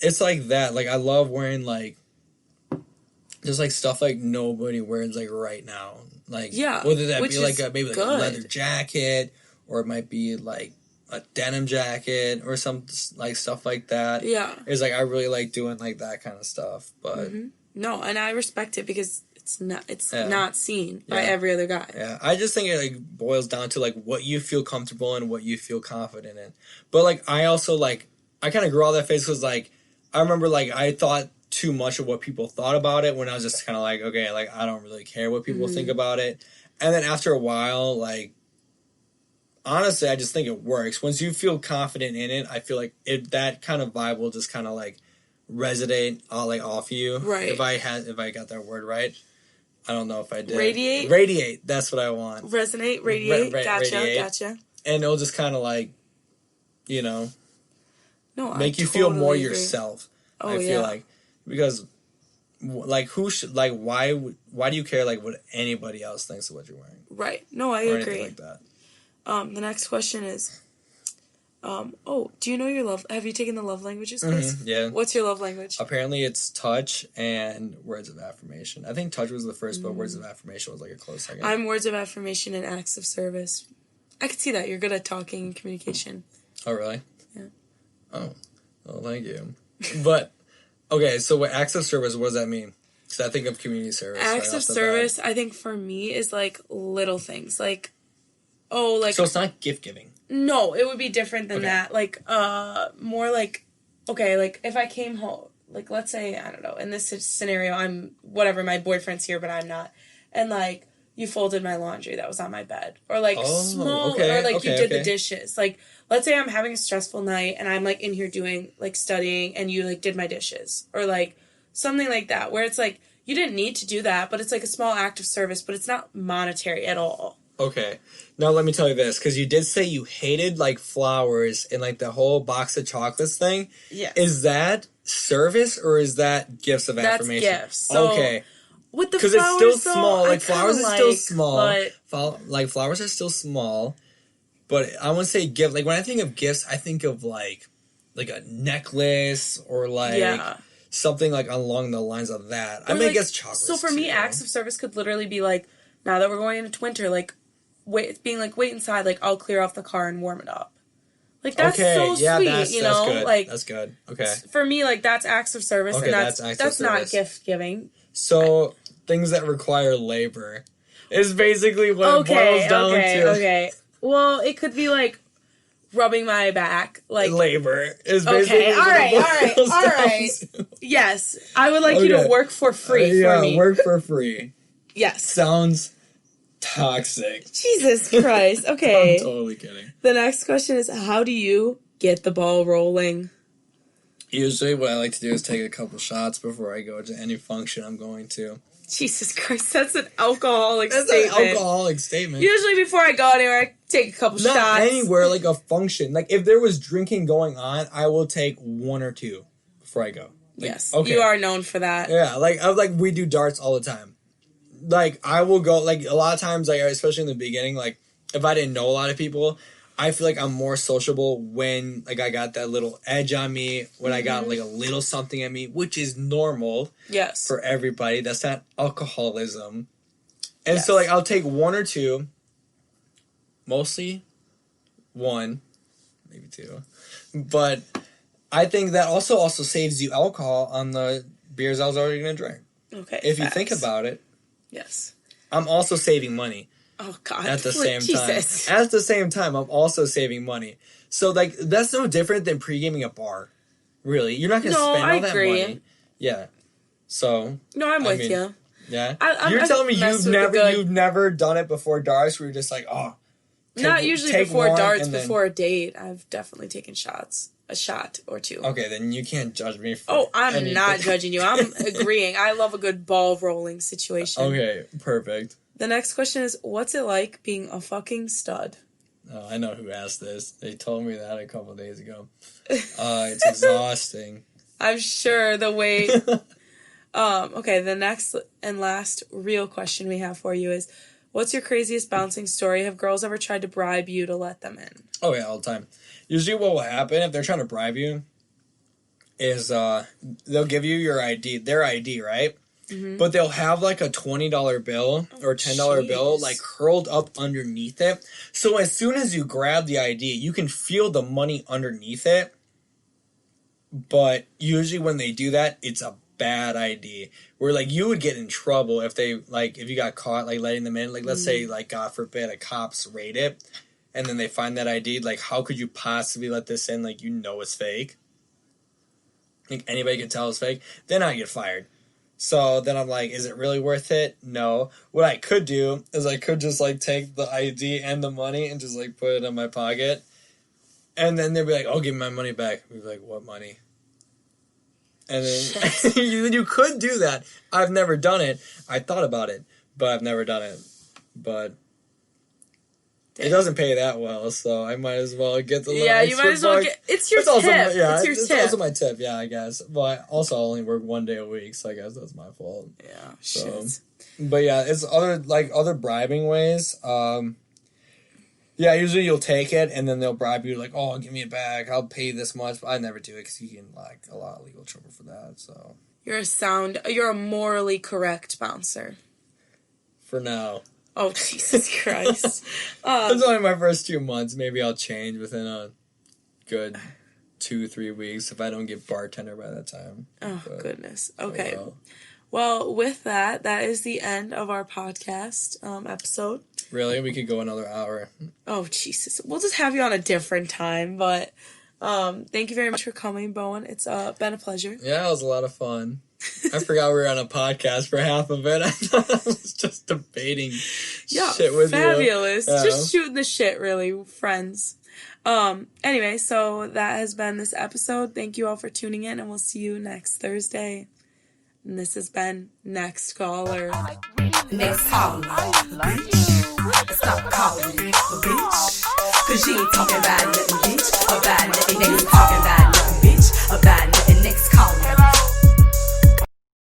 it's like that. Like, I love wearing, like, just, like, stuff, like, nobody wears, like, right now. Like, whether that be, like, maybe, like, a leather jacket, or it might be, like, a denim jacket, or some, like, stuff like that. Yeah. It's, like, I really like doing, like, that kind of stuff, but... Mm-hmm. No, and I respect it because it's not seen by every other guy. Yeah, I just think it, like, boils down to, like, what you feel comfortable in, what you feel confident in. But, like, I also, like, I kind of grew out that phase because, like, I remember, like, I thought too much of what people thought about it when I was just kind of like, okay, like, I don't really care what people think about it. And then after a while, like, honestly, I just think it works. Once you feel confident in it, I feel like that kind of vibe will just kind of, like, resonate like off you. Right. If I got that word right. I don't know if I did. Radiate, that's what I want. Resonate, radiate, gotcha. And it'll just kind of, like, you know, make you totally feel more agree. yourself. Oh, I feel like, because, like, who should, like, why do you care, like, what anybody else thinks of what you're wearing? Right. No, I or agree. Anything like that. The next question is, do you know your love? Have you taken the love languages quiz? Mm-hmm, yeah. What's your love language? Apparently, it's touch and words of affirmation. I think touch was the first, but words of affirmation was, like, a close second. I'm words of affirmation and acts of service. I could see that. You're good at talking and communication. Oh, really? Yeah. Oh, well, thank you. But, okay, so what acts of service, what does that mean? Because I think of community service. Acts of service, I think, for me, is, like, little things. Like, so it's not gift giving. No, it would be different than that. Like, more like, okay, like, if I came home, like, let's say, I don't know, in this scenario, my boyfriend's here, but I'm not. And, like, you folded my laundry that was on my bed. Or, like, you did the dishes. Like, let's say I'm having a stressful night, and I'm, like, in here doing, like, studying, and you, like, did my dishes. Or, like, something like that, where it's, like, you didn't need to do that, but it's, like, a small act of service, but it's not monetary at all. Okay. Now, let me tell you this, because you did say you hated, like, flowers and, like, the whole box of chocolates thing. Yeah. Is that service, or is that gifts of affirmation? That's gifts. So, okay. With the flowers, because it's still small. Like, flowers are still small. Like, flowers are still small. But I wouldn't say gift. Like, when I think of gifts, I think of, like a necklace or, like, something, like, along the lines of that. Or I mean, I guess chocolates, so, for me, acts of service could literally be, like, now that we're going into winter, like, wait inside, like, I'll clear off the car and warm it up. Like, that's so sweet, you know? Good. Like, that's good. Okay. For me, like, that's acts of service, okay, and that's not gift giving. So, things that require labor is basically what it boils down to. Okay. Well, it could be, like, rubbing my back, like... Labor is basically all right. Yes. I would like you to work for free for me. Yeah, work for free. Yes. Sounds toxic. Jesus Christ. Okay. I'm totally kidding. The next question is, how do you get the ball rolling? Usually what I like to do is take a couple shots before I go to any function I'm going to. Jesus Christ, that's an alcoholic statement. That's an alcoholic statement. Usually before I go anywhere, I take a couple shots. Not anywhere, like a function. Like, if there was drinking going on, I will take one or two before I go. Like, yes, you are known for that. Yeah, like we do darts all the time. Like, I will go, like, a lot of times, like, especially in the beginning, like, if I didn't know a lot of people, I feel like I'm more sociable when, like, I got that little edge on me, when I got, like, a little something in me, which is normal. Yes. For everybody. That's not alcoholism. And so, like, I'll take one or two, mostly one, maybe two. But I think that also saves you alcohol on the beers I was already going to drink. Okay. If you think about it. Yes. I'm also saving money. Oh, God. At the same time. At the same time, I'm also saving money. So, like, that's no different than pre-gaming a bar. Really. You're not going to spend all that money. Yeah. So. No, I'm with you. Yeah? You're telling me you've never done it before darts where you're just like, oh. Not usually before darts, before a date. I've definitely taken shots. A shot or two. Okay, then you can't judge me for I'm not judging you. I'm agreeing. I love a good ball rolling situation. Okay, perfect. The next question is, what's it like being a fucking stud? Oh, I know who asked this. They told me that a couple of days ago. It's exhausting. I'm sure the way... okay, the next and last real question we have for you is, what's your craziest bouncing story? Have girls ever tried to bribe you to let them in? Oh, yeah, all the time. Usually what will happen if they're trying to bribe you, is they'll give you your ID, their ID, right? Mm-hmm. But they'll have like a $20 bill or $10 bill like curled up underneath it. So as soon as you grab the ID, you can feel the money underneath it. But usually when they do that, it's a bad ID. Where like you would get in trouble if they like if you got caught like letting them in. Like let's say like God forbid a cops raid it and then they find that ID. Like how could you possibly let this in? Like you know it's fake. Think anybody can tell it's fake. Then I get fired. So then I'm like, is it really worth it? No. What I could do is I could just like take the ID and the money and just like put it in my pocket. And then they'd be like, oh, give me my money back. We'd be like, what money? And then you could do that. I've never done it. I thought about it, but I've never done it. But it doesn't pay that well, so I might as well get the little you might as well get... It's your tip. Also, it's also my tip, yeah, I guess. But also I only work 1 day a week, so I guess that's my fault. Yeah, so, shit. But yeah, it's other bribing ways. Yeah, usually you'll take it, and then they'll bribe you, like, oh, give me it back, I'll pay this much. But I never do it, because you get in, like, a lot of legal trouble for that, so... You're a morally correct bouncer. For now. Oh, Jesus Christ. It's only my first 2 months. Maybe I'll change within a good 2-3 weeks if I don't get bartender by that time. Oh, goodness. Okay. Well, with that is the end of our podcast episode. Really? We could go another hour. Oh, Jesus. We'll just have you on a different time, but thank you very much for coming, Bowen. It's been a pleasure. Yeah, it was a lot of fun. I forgot we were on a podcast for half of it. I thought I was just debating shit with fabulous. You. Yeah. Just shooting the shit, really, friends. Anyway, so that has been this episode. Thank you all for tuning in, and we'll see you next Thursday. And this has been Next Caller. Next caller, bitch. Stop calling me a bitch. 'Cause you ain't talking about nothing.